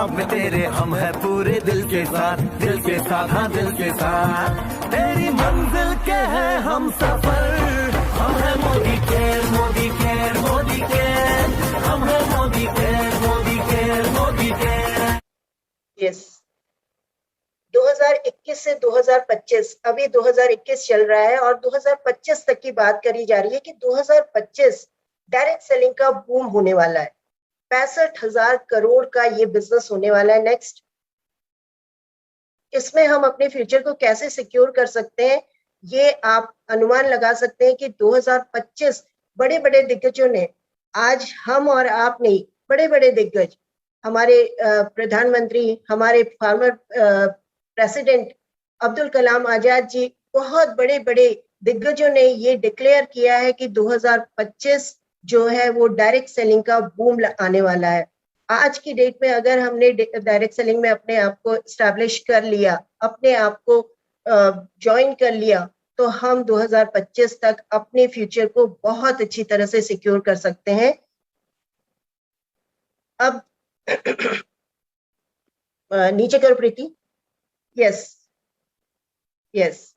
ख्वाब में तेरे हम है पूरे दिल के साथ, दिल के साथ, हाँ दिल के साथ। तेरी मंजिल के हैं हम सफर, हम है Modi care, Modi care, Modi care, हम है Modi care, Modi care, Modi care. Yes, 2021 से 2025, अभी 2021 चल रहा है और 2025 तक की बात करी जा रही है कि 2025 डायरेक्ट सेलिंग का बूम होने वाला है। 65,000 करोड़ का ये बिजनेस होने वाला है नेक्स्ट। इसमें हम अपने फ्यूचर को कैसे सिक्योर कर सकते हैं, ये आप अनुमान लगा सकते हैं कि 2025 बड़े बड़े दिग्गजों ने, आज हम और आप नहीं, बड़े बड़े दिग्गज, हमारे प्रधानमंत्री, हमारे फार्मर प्रेसिडेंट अब्दुल कलाम आजाद जी, बहुत बड़े बड़े दिग्गजों ने ये डिक्लेयर किया है कि 2025 जो है वो डायरेक्ट सेलिंग का बूम आने वाला है। आज की डेट में अगर हमने डायरेक्ट सेलिंग में अपने आप को स्टैब्लिश कर लिया, अपने आप को ज्वाइन कर लिया, तो हम 2025 तक अपने फ्यूचर को बहुत अच्छी तरह से सिक्योर कर सकते हैं। अब नीचे करो प्रीति। यस यस,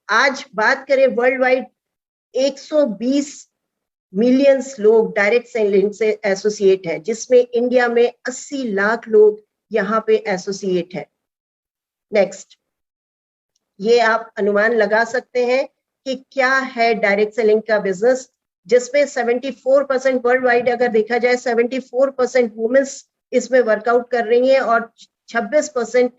आज बात करें वर्ल्ड वाइड 120 मिलियंस लोग डायरेक्ट सेलिंग से एसोसिएट हैं, जिसमें इंडिया में 80 लाख लोग यहाँ पे एसोसिएट हैं। नेक्स्ट, ये आप अनुमान लगा सकते हैं कि क्या है डायरेक्ट सेलिंग का बिजनेस, जिसमें 74% वर्ल्ड वाइड अगर देखा जाए 74% वुमेन्स इसमें वर्कआउट कर रही हैं और 26%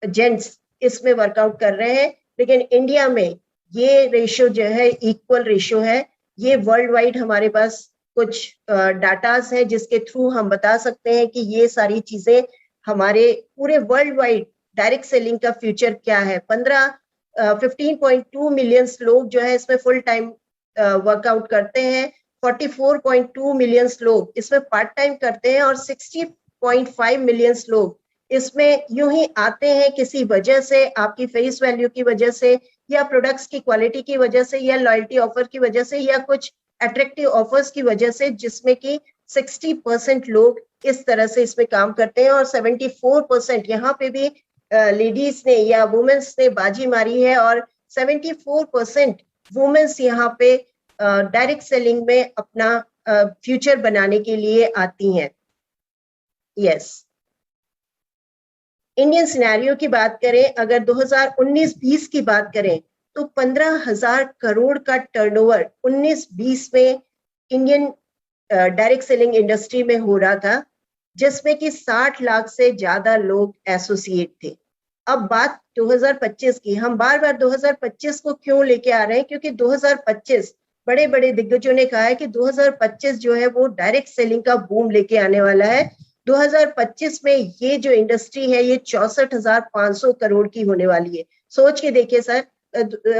जेंट्स इसमें वर्कआउट कर रहे हैं। लेकिन इंडिया में ये रेशियो जो है इक्वल रेशियो है। ये वर्ल्ड वाइड हमारे पास कुछ डाटास है जिसके थ्रू हम बता सकते हैं कि ये सारी चीजें हमारे पूरे वर्ल्ड वाइड डायरेक्ट सेलिंग का फ्यूचर क्या है। 15.2 मिलियन लोग जो है इसमें फुल टाइम वर्कआउट करते हैं, 44.2 मिलियन लोग इसमें पार्ट टाइम करते हैं और 60.5 मिलियन लोग इसमें यूं ही आते हैं किसी वजह से, आपकी फेस वैल्यू की वजह से या प्रोडक्ट्स की क्वालिटी की वजह से या लॉयल्टी ऑफर की वजह से या कुछ अट्रैक्टिव ऑफर्स की वजह से, जिसमें कि 60% लोग इस तरह से इसमें काम करते हैं और 74% यहाँ पे भी लेडीज ने या वुमेन्स ने बाजी मारी है और 74% वुमेन्स यहाँ पे डायरेक्ट सेलिंग में अपना फ्यूचर बनाने के लिए आती हैं। यस, इंडियन सिनेरियो की बात करें, अगर 2019-20 की बात करें तो 15,000 करोड़ का टर्नओवर 19-20 में इंडियन डायरेक्ट सेलिंग इंडस्ट्री में हो रहा था, जिसमें कि 60 लाख से ज्यादा लोग एसोसिएट थे। अब बात 2025 की, हम बार बार 2025 को क्यों लेके आ रहे हैं, क्योंकि 2025 बड़े बड़े दिग्गजों ने कहा है कि 2025 जो है वो डायरेक्ट सेलिंग का बूम लेके आने वाला है। 2025 में ये जो इंडस्ट्री है ये 64,500 करोड़ की होने वाली है। सोच के देखिए सर,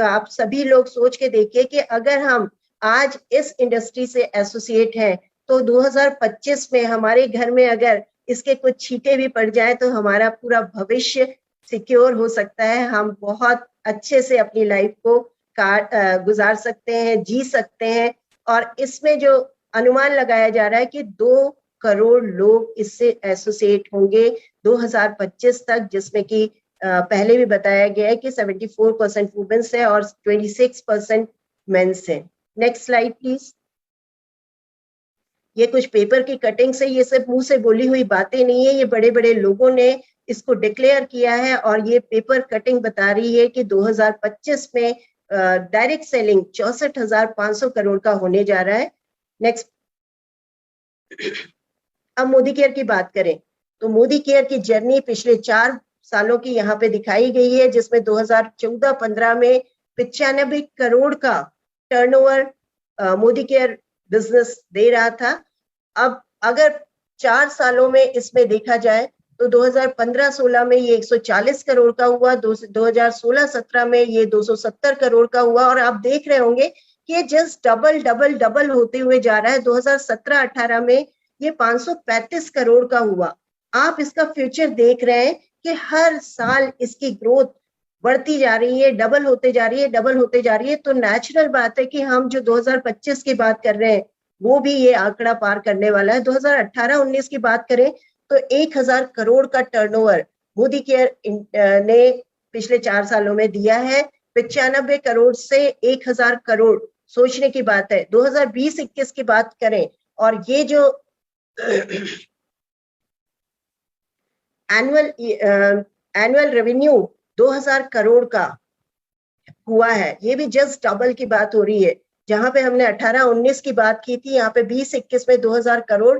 आप सभी लोग सोच के देखिए कि अगर हम आज इस इंडस्ट्री से एसोसिएट हैं तो 2025 में हमारे घर में अगर इसके कुछ छींटे भी पड़ जाए तो हमारा पूरा भविष्य सिक्योर हो सकता है। हम बहुत अच्छे से अपनी लाइफ को गुजार सकते हैं, जी सकते हैं। और इसमें जो अनुमान लगाया जा रहा है कि 2 करोड़ लोग इससे एसोसिएट होंगे 2025 तक, जिसमें कि पहले भी बताया गया है कि 74% वुमेन्स है और 26% मेंस है। Next slide please. ये कुछ पेपर की कटिंग से, ये सब मुंह से बोली हुई बातें नहीं है, ये बड़े बड़े लोगों ने इसको डिक्लेयर किया है और ये पेपर कटिंग बता रही है कि 2025 में डायरेक्ट सेलिंग 64,500 करोड़ का होने जा रहा है। नेक्स्ट, अब मोदी केयर की बात करें तो मोदी केयर की जर्नी पिछले 4 सालों की यहाँ पे दिखाई गई है, जिसमें 2014-15 में 95 करोड़ का टर्नओवर मोदी केयर बिजनेस दे रहा था। अब अगर 4 सालों में इसमें देखा जाए तो 2015-16 में ये 140 करोड़ का हुआ, 2016-17 में ये 270 करोड़ का हुआ और आप देख रहे होंगे कि ये जस्ट डबल डबल डबल होते हुए जा रहा है। 2017-18 में ये 535 करोड़ का हुआ। आप इसका फ्यूचर देख रहे हैं कि हर साल इसकी ग्रोथ बढ़ती जा रही है, डबल होते जा रही है, डबल होते जा रही है। तो नेचुरल बात है कि हम जो 2025 की बात कर रहे हैं वो भी ये आंकड़ा पार करने वाला है। 2018-19 की बात करें तो 1000 करोड़ का टर्नओवर मोदी केयर ने पिछले 4 सालों में दिया है। 95 करोड़ से 1000 करोड़ सोचने की बात है। 2020-21 की बात करें और ये जो एनुअल रेवेन्यू 2000 करोड़ का हुआ है, ये भी जस्ट डबल की बात हो रही है। जहां पे हमने 18-19 की बात की थी, यहाँ पे 20-21 में 2000 करोड़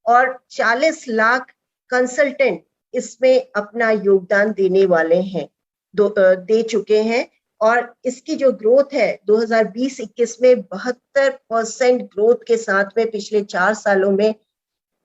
और 40 लाख कंसल्टेंट इसमें अपना योगदान देने वाले हैं, दे चुके हैं। और इसकी जो ग्रोथ है 2020-21 में 72% ग्रोथ के साथ में पिछले 4 सालों में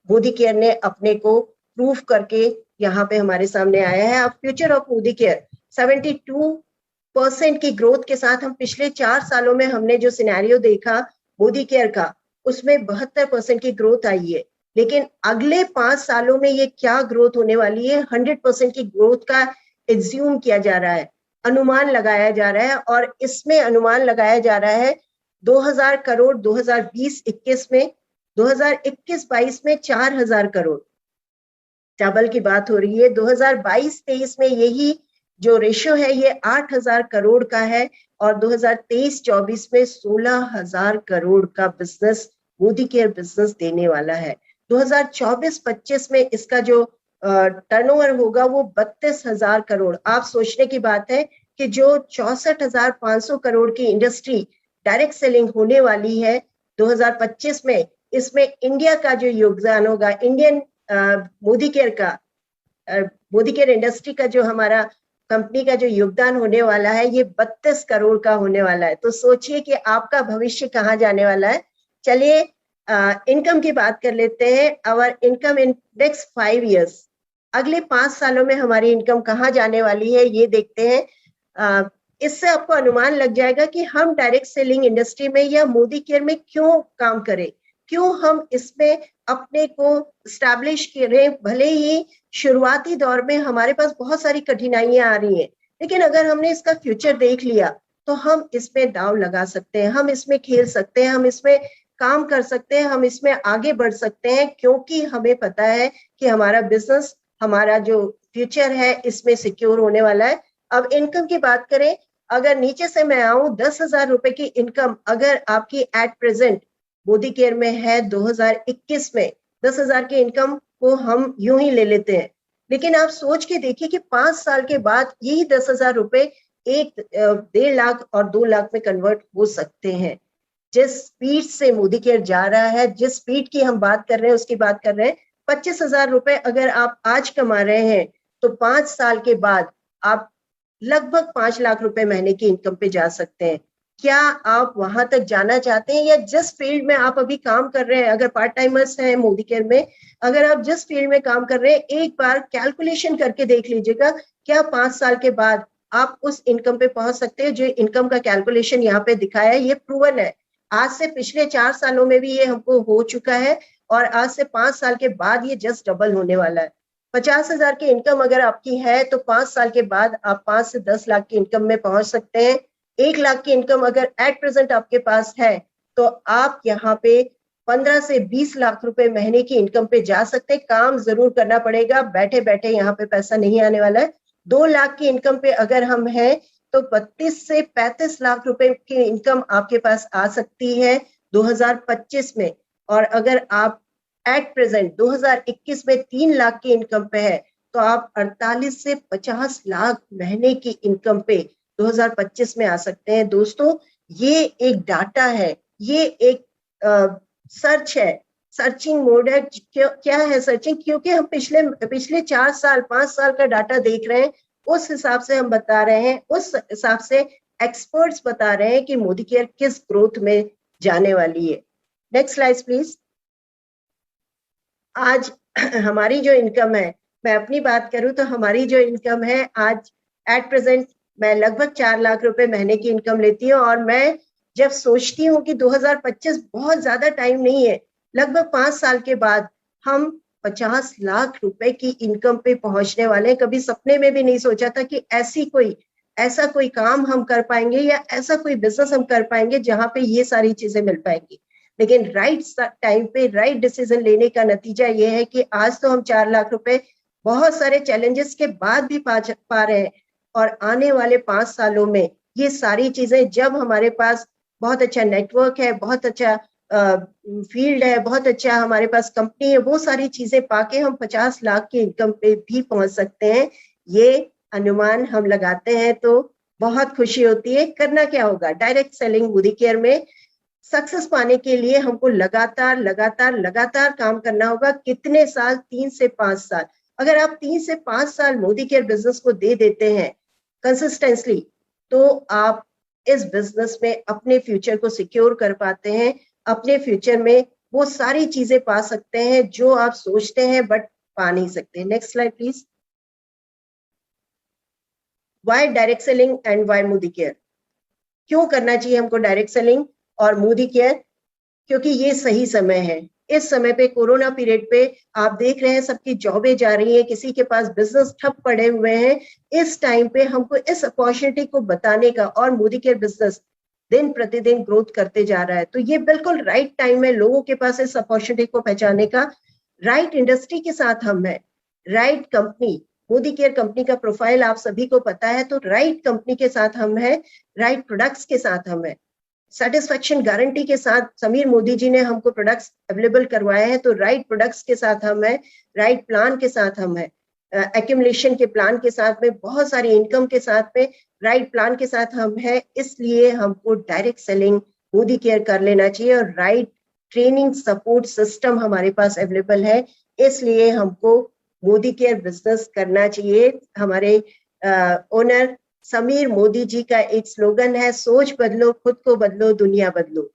मोदी केयर ने अपने को प्रूव करके यहाँ पे हमारे सामने आया है। अब फ्यूचर ऑफ मोदी केयर 72% की ग्रोथ के साथ हम पिछले 4 सालों में हमने जो सिनेरियो देखा मोदी केयर का, उसमें 72% की ग्रोथ आई है। लेकिन अगले 5 सालों में ये क्या ग्रोथ होने वाली है, 100% की ग्रोथ का एज्यूम किया जा रहा है, अनुमान लगाया जा रहा है। और इसमें अनुमान लगाया जा रहा है 2000 करोड़ 2020-21 में, 2021-22 में 4000 करोड़, डबल की बात हो रही है। 2022-23 में यही जो रेशियो है ये 8000 करोड़ का है और 2023-24 में 16000 करोड़ का बिजनेस मोदी केयर बिजनेस देने वाला है। 2024-25 में इसका जो टर्नओवर होगा वो 32,000 करोड़। आप सोचने की बात है कि जो 64,500 करोड़ की इंडस्ट्री डायरेक्ट सेलिंग होने वाली है 2025 में, इसमें इंडिया का जो योगदान होगा, इंडियन मोदी केयर इंडस्ट्री का जो हमारा कंपनी का जो योगदान होने वाला है ये 32 करोड़ का होने वाला है। तो सोचिए कि आपका भविष्य कहाँ जाने वाला है। चलिए इनकम की बात कर लेते हैं। Our income in next 5 years, अगले 5 सालों में हमारी इनकम कहाँ जाने वाली है ये देखते हैं। इससे आपको अनुमान लग जाएगा कि हम डायरेक्ट सेलिंग इंडस्ट्री में या मोदी केयर में क्यों काम करें, क्यों हम इसमें अपने को स्टैब्लिश करें। भले ही शुरुआती दौर में हमारे पास बहुत सारी कठिनाइयां आ रही हैं, लेकिन अगर हमने इसका फ्यूचर देख लिया तो हम इसमें दांव लगा सकते हैं, हम इसमें खेल सकते हैं, हम इसमें काम कर सकते हैं, हम इसमें आगे बढ़ सकते हैं, क्योंकि हमें पता है कि हमारा बिजनेस, हमारा जो फ्यूचर है इसमें सिक्योर होने वाला है। अब इनकम की बात करें, अगर नीचे से मैं आऊं, 10,000 रुपए की इनकम अगर आपकी एट प्रेजेंट मोदी केयर में है 2021 में, 10,000 की इनकम को हम यूं ही ले लेते हैं। लेकिन आप सोच के देखिए कि 5 साल के बाद यही 10,000 रुपए 1.5 लाख और 2 लाख में कन्वर्ट हो सकते हैं। जिस स्पीड से मोदी केयर जा रहा है, जिस स्पीड की हम बात कर रहे हैं उसकी बात कर रहे हैं। 25,000 रुपए अगर आप आज कमा रहे हैं तो 5 साल के बाद आप लगभग 5 लाख रुपए महीने की इनकम पे जा सकते हैं। क्या आप वहां तक जाना चाहते हैं, या जिस फील्ड में आप अभी काम कर रहे हैं, अगर पार्ट टाइमर्स हैं मोदी केयर में, अगर आप जिस फील्ड में काम कर रहे हैं एक बार कैलकुलेशन करके देख लीजिएगा, क्या 5 साल के बाद आप उस इनकम पे पहुंच सकते हैं। जो इनकम का कैलकुलेशन यहाँ पे दिखाया है ये प्रूवन है। आज से पिछले 4 सालों में भी ये हमको हो चुका है और आज से 5 साल के बाद ये जस्ट डबल होने वाला है। 50,000 की इनकम अगर आपकी है तो 5 साल के बाद आप 5 से 10 लाख की इनकम में पहुंच सकते हैं। 1 लाख की इनकम अगर एट प्रेजेंट आपके पास है तो आप यहाँ पे 15 से 20 लाख रुपए महीने की इनकम पे जा सकते हैं। काम जरूर करना पड़ेगा, बैठे बैठे यहाँ पे पैसा नहीं आने वाला है। 2 लाख की इनकम पे अगर हम हैं तो 32 से 35 लाख रुपए की इनकम आपके पास आ सकती है 2025 में। और अगर आप एट प्रेजेंट 2021 में 3 लाख की इनकम पे है तो आप 48 से 50 लाख महीने की इनकम पे 2025 में आ सकते हैं। दोस्तों ये एक डाटा है, ये एक सर्च है, सर्चिंग मोड है। क्या है सर्चिंग? क्योंकि हम पिछले 4 साल 5 साल का डाटा देख रहे हैं, उस हिसाब से हम बता रहे हैं, उस हिसाब से एक्सपर्ट्स बता रहे हैं कि मोदी केयर किस ग्रोथ में जाने वाली है। Next slide please. आज हमारी जो इनकम है, मैं अपनी बात करूं तो हमारी जो इनकम है आज एट प्रेजेंट मैं लगभग 4 लाख रुपए महीने की इनकम लेती हूँ। और मैं जब सोचती हूँ कि 2025 बहुत ज्यादा टाइम नहीं है, लगभग 5 साल के बाद हम 50 लाख रुपए की इनकम पे पहुंचने वाले हैं। कभी सपने में भी नहीं सोचा था कि ऐसा कोई काम हम कर पाएंगे या ऐसा कोई बिजनेस हम कर पाएंगे जहां पे ये सारी चीजें मिल पाएंगी। लेकिन राइट टाइम पे राइट डिसीजन लेने का नतीजा ये है कि आज तो हम 4 लाख रुपए बहुत सारे चैलेंजेस के बाद भी पा रहे हैं, और आने वाले 5 सालों में ये सारी चीजें, जब हमारे पास बहुत अच्छा नेटवर्क है, बहुत अच्छा फील्ड है, बहुत अच्छा हमारे पास कंपनी है, वो सारी चीजें पाके हम 50 लाख की इनकम पे भी पहुंच सकते हैं। ये अनुमान हम लगाते हैं तो बहुत खुशी होती है। करना क्या होगा? डायरेक्ट सेलिंग मोदी केयर में सक्सेस पाने के लिए हमको लगातार लगातार लगातार काम करना होगा। कितने साल? 3 से 5 साल। अगर आप 3 से 5 साल मोदी केयर बिजनेस को दे देते हैं कंसिस्टेंटली, तो आप इस बिजनेस में अपने फ्यूचर को सिक्योर कर पाते हैं। अपने फ्यूचर में वो सारी चीजें पा सकते हैं जो आप सोचते हैं बट पा नहीं सकते। Next slide please. Why direct selling and why Modicare? क्यों करना चाहिए हमको डायरेक्ट सेलिंग और मोदी केयर? क्योंकि ये सही समय है। इस समय पे, कोरोना पीरियड पे, आप देख रहे हैं सबकी जॉबें जा रही हैं, किसी के पास बिजनेस ठप पड़े हुए हैं। इस टाइम पे हमको इस अपॉर्चुनिटी को बताने का, और मोदी केयर बिजनेस दिन प्रतिदिन ग्रोथ करते जा रहा है, तो ये बिल्कुल राइट टाइम है लोगों के पास इस अपॉर्चुनिटी को पहचानने का। राइट इंडस्ट्री के साथ हम है, right company, Modi care company का प्रोफाइल आप सभी को पता है, तो राइट कंपनी के साथ हम है, राइट प्रोडक्ट्स के साथ हम है, सेटिस्फेक्शन गारंटी के साथ समीर मोदी जी ने हमको प्रोडक्ट्स अवेलेबल करवाए हैं, तो राइट प्रोडक्ट्स के साथ हम है, राइट प्लान के साथ हम है, एक्यूमुलेशन के प्लान के साथ में, बहुत सारी इनकम के साथ में, राइट प्लान के साथ हम है। इसलिए हमको डायरेक्ट सेलिंग मोदी केयर कर लेना चाहिए, और राइट ट्रेनिंग सपोर्ट सिस्टम हमारे पास अवेलेबल है, इसलिए हमको मोदी केयर बिजनेस करना चाहिए। हमारे ओनर समीर मोदी जी का एक स्लोगन है, सोच बदलो, खुद को बदलो, दुनिया बदलो।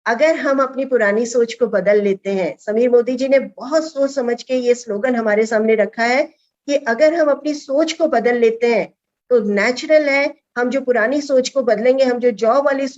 अगर हम अपनी पुरानी सोच को बदल लेते हैं, समीर मोदी जी ने बहुत सोच समझ के ये स्लोगन हमारे सामने रखा है कि अगर हम अपनी सोच को बदल लेते हैं तो नेचुरल है, हम जो पुरानी सोच को बदलेंगे, हम जो जॉब वाली